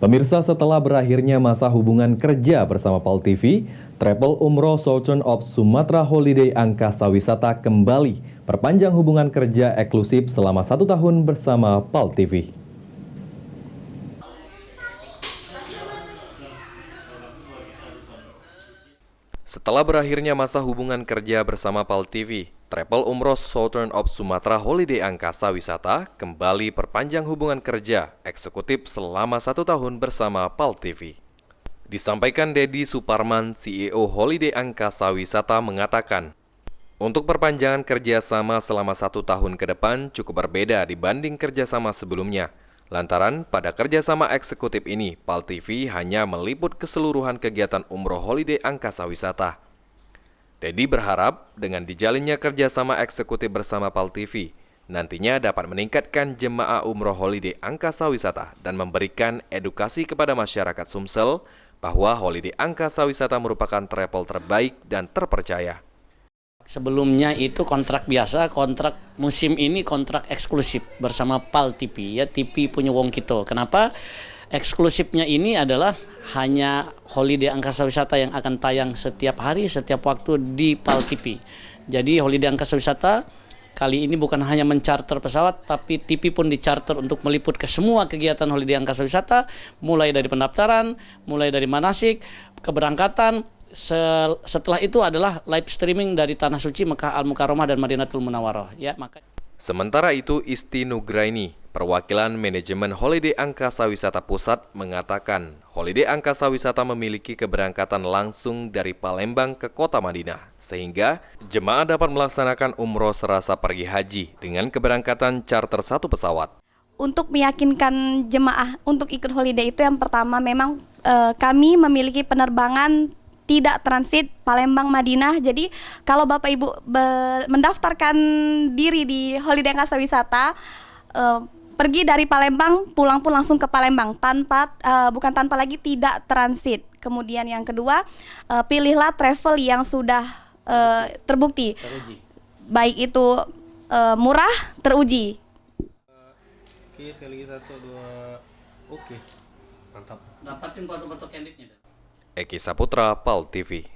Pemirsa, setelah berakhirnya masa hubungan kerja bersama PAL TV, Travel Umroh Southern of Sumatra Holiday Angkasa Wisata kembali perpanjang hubungan kerja eksklusif selama 1 tahun bersama PAL TV. Setelah berakhirnya masa hubungan kerja bersama PAL TV, Travel Umroh Southern of Sumatra Holiday Angkasa Wisata kembali perpanjang hubungan kerja eksekutif selama 1 tahun bersama PAL TV. Disampaikan Dedi Suparman, CEO Holiday Angkasa Wisata mengatakan, untuk perpanjangan kerjasama selama 1 tahun ke depan cukup berbeda dibanding kerjasama sebelumnya. Lantaran pada kerjasama eksekutif ini, PAL TV hanya meliput keseluruhan kegiatan umroh holiday angkasa wisata. Dedi berharap dengan dijalinnya kerjasama eksekutif bersama PAL TV, nantinya dapat meningkatkan jemaah umroh holiday angkasa wisata dan memberikan edukasi kepada masyarakat Sumsel bahwa holiday angkasa wisata merupakan travel terbaik dan terpercaya. Sebelumnya itu kontrak biasa, kontrak musim ini kontrak eksklusif bersama PAL TV, ya TV punya wong kita. Kenapa? Eksklusifnya ini adalah hanya holiday angkasa wisata yang akan tayang setiap hari, setiap waktu di PAL TV. Jadi holiday angkasa wisata kali ini bukan hanya mencarter pesawat, tapi TV pun dicharter untuk meliput ke semua kegiatan holiday angkasa wisata, mulai dari pendaftaran, mulai dari manasik, keberangkatan. Setelah itu adalah live streaming dari Tanah Suci, Mekah Al-Mukarramah dan Madinatul Munawwarah. Ya, Sementara itu, Isti Nugraini, perwakilan manajemen Holiday Angkasa Wisata Pusat, mengatakan Holiday Angkasa Wisata memiliki keberangkatan langsung dari Palembang ke Kota Madinah, sehingga jemaah dapat melaksanakan umroh serasa pergi haji dengan keberangkatan charter 1 pesawat. Untuk meyakinkan jemaah untuk ikut holiday itu yang pertama memang kami memiliki penerbangan tidak transit Palembang Madinah. Jadi kalau Bapak Ibu mendaftarkan diri di Holiday Angkasa Wisata, pergi dari Palembang, pulang pun langsung ke Palembang bukan tanpa lagi tidak transit. Kemudian yang kedua, pilihlah travel yang sudah terbukti, baik itu murah, teruji. Oke, sekali lagi 1, 2, oke, mantap. dapatin foto-foto candidnya. Eki Saputra, PAL TV.